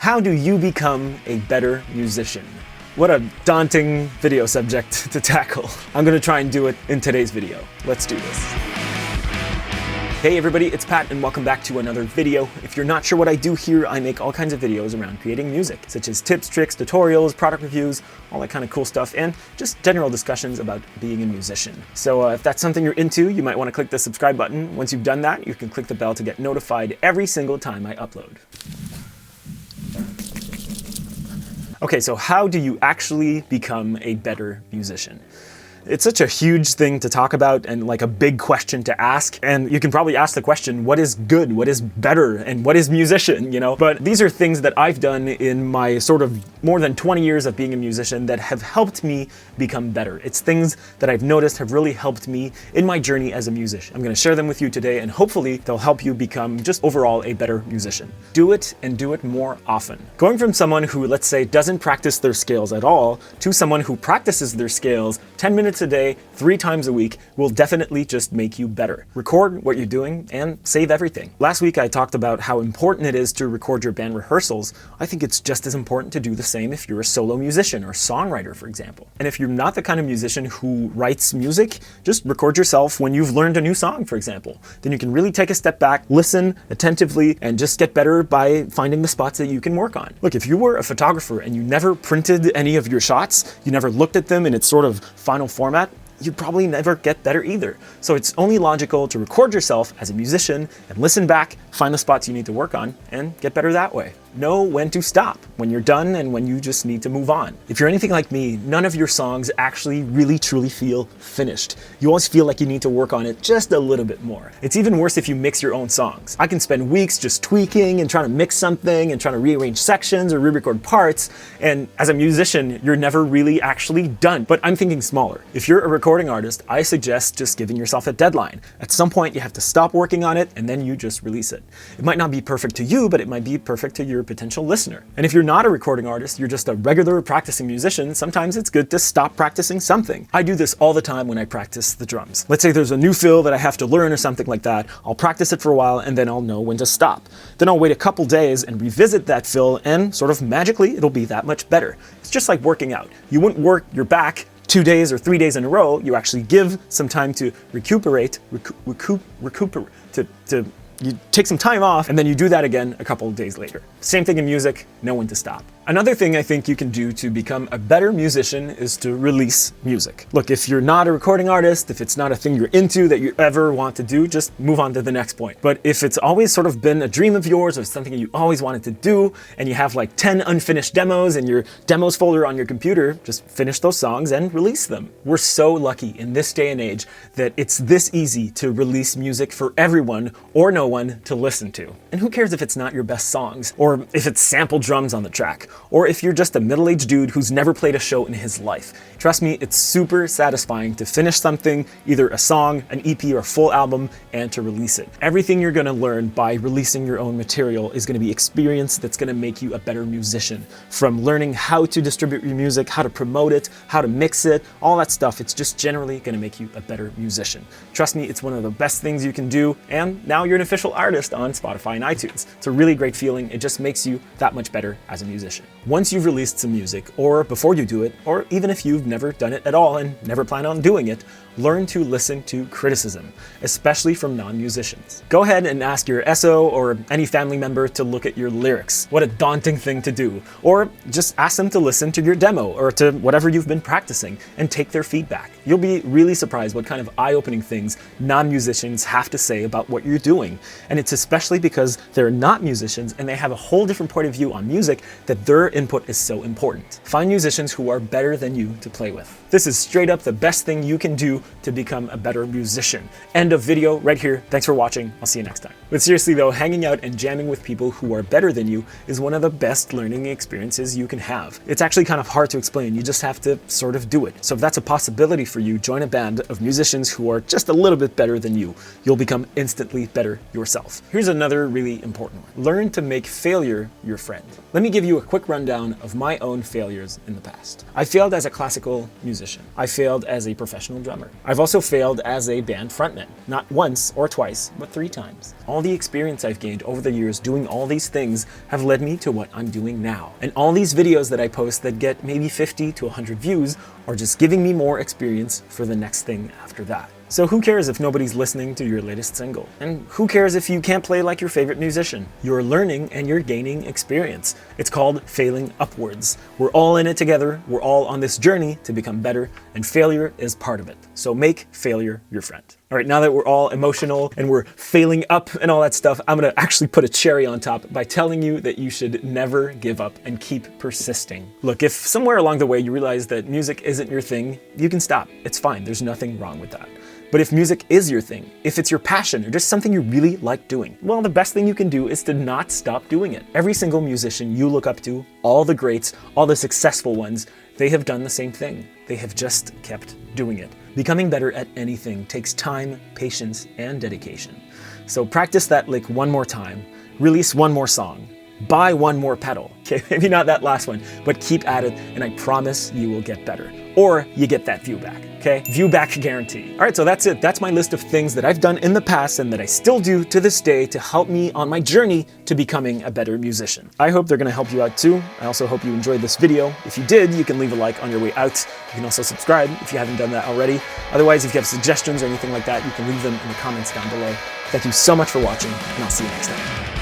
How do you become a better musician? What a daunting video subject to tackle. I'm gonna try and do it in today's video. Let's do this. Hey everybody, it's Pat and welcome back to another video. If you're not sure what I do here, I make all kinds of videos around creating music, such as tips, tricks, tutorials, product reviews, all that kind of cool stuff, and just general discussions about being a musician. So if that's something you're into, you might want to click the subscribe button. Once you've done that, you can click the bell to get notified every single time I upload. Okay, so how do you actually become a better musician? It's such a huge thing to talk about and like a big question to ask. And you can probably ask the question, what is good? What is better? And what is musician, you know? But these are things that I've done in my sort of more than 20 years of being a musician that have helped me become better. It's things that I've noticed have really helped me in my journey as a musician. I'm gonna share them with you today and hopefully they'll help you become just overall a better musician. Do it and do it more often. Going from someone who, let's say, doesn't practice their scales at all to someone who practices their scales 10 minutes a day, 3 times a week will definitely just make you better. Record what you're doing and save everything. Last week I talked about how important it is to record your band rehearsals. I think it's just as important to do the same if you're a solo musician or songwriter, for example. And if you're not the kind of musician who writes music, just record yourself when you've learned a new song, for example. Then you can really take a step back, listen attentively, and just get better by finding the spots that you can work on. Look, if you were a photographer and you never printed any of your shots, you never looked at them in its sort of final format, you'd probably never get better either. So it's only logical to record yourself as a musician and listen back, find the spots you need to work on, and get better that way. Know when to stop, when you're done and when you just need to move on. If you're anything like me, none of your songs actually really truly feel finished. You always feel like you need to work on it just a little bit more. It's even worse if you mix your own songs. I can spend weeks just tweaking and trying to mix something and trying to rearrange sections or re-record parts, and as a musician, you're never really actually done. But I'm thinking smaller. If you're a recording artist, I suggest just giving yourself a deadline. At some point, you have to stop working on it and then you just release it. It might not be perfect to you, but it might be perfect to your potential listener. And if you're not a recording artist, you're just a regular practicing musician, sometimes it's good to stop practicing something. I do this all the time when I practice the drums. Let's say there's a new fill that I have to learn or something like that. I'll practice it for a while and then I'll know when to stop. Then I'll wait a couple days and revisit that fill and sort of magically it'll be that much better. It's just like working out. You wouldn't work your back 2 days or 3 days in a row. You actually give some time to recuperate, you take some time off and then you do that again a couple of days later. Same thing in music, know when to stop. Another thing I think you can do to become a better musician is to release music. Look, if you're not a recording artist, if it's not a thing you're into that you ever want to do, just move on to the next point. But if it's always sort of been a dream of yours or something you always wanted to do, and you have like 10 unfinished demos in your demos folder on your computer, just finish those songs and release them. We're so lucky in this day and age that it's this easy to release music for everyone or no one to listen to. And who cares if it's not your best songs, or if it's sample drums on the track, or if you're just a middle-aged dude who's never played a show in his life. Trust me, it's super satisfying to finish something, either a song, an EP, or a full album, and to release it. Everything you're gonna learn by releasing your own material is gonna be experience that's gonna make you a better musician. From learning how to distribute your music, how to promote it, how to mix it, all that stuff, it's just generally gonna make you a better musician. Trust me, it's one of the best things you can do, and now you're an official artist on Spotify and iTunes. It's a really great feeling. It just makes you that much better as a musician. Once you've released some music, or before you do it, or even if you've never done it at all and never plan on doing it, learn to listen to criticism, especially from non-musicians. Go ahead and ask your SO or any family member to look at your lyrics. What a daunting thing to do. Or just ask them to listen to your demo or to whatever you've been practicing and take their feedback. You'll be really surprised what kind of eye-opening things non-musicians have to say about what you're doing. And it's especially because they're not musicians and they have a whole different point of view on music that their input is so important. Find musicians who are better than you to play with. This is straight up the best thing you can do to become a better musician. End of video right here. Thanks for watching. I'll see you next time. But seriously though, hanging out and jamming with people who are better than you is one of the best learning experiences you can have. It's actually kind of hard to explain. You just have to sort of do it. So if that's a possibility for for you. Join a band of musicians who are just a little bit better than you. You'll become instantly better yourself. Here's another really important one. Learn to make failure your friend. Let me give you a quick rundown of my own failures in the past. I failed as a classical musician. I failed as a professional drummer. I've also failed as a band frontman. Not once or twice, but 3 times. All the experience I've gained over the years doing all these things have led me to what I'm doing now. And all these videos that I post that get maybe 50 to 100 views are just giving me more experience for the next thing after that. So who cares if nobody's listening to your latest single? And who cares if you can't play like your favorite musician? You're learning and you're gaining experience. It's called failing upwards. We're all in it together. We're all on this journey to become better, and failure is part of it. So make failure your friend. All right, now that we're all emotional and we're failing up and all that stuff, I'm gonna actually put a cherry on top by telling you that you should never give up and keep persisting. Look, if somewhere along the way you realize that music isn't your thing, you can stop. It's fine, there's nothing wrong with that. But if music is your thing, if it's your passion or just something you really like doing, well, the best thing you can do is to not stop doing it. Every single musician you look up to, all the greats, all the successful ones, they have done the same thing. They have just kept doing it. Becoming better at anything takes time, patience, and dedication. So practice that lick one more time, release one more song, buy one more pedal. Okay, maybe not that last one, but keep at it, and I promise you will get better. Or you get that view back, okay? View back guarantee. All right, so that's it. That's my list of things that I've done in the past and that I still do to this day to help me on my journey to becoming a better musician. I hope they're gonna help you out too. I also hope you enjoyed this video. If you did, you can leave a like on your way out. You can also subscribe if you haven't done that already. Otherwise, if you have suggestions or anything like that, you can leave them in the comments down below. Thank you so much for watching, and I'll see you next time.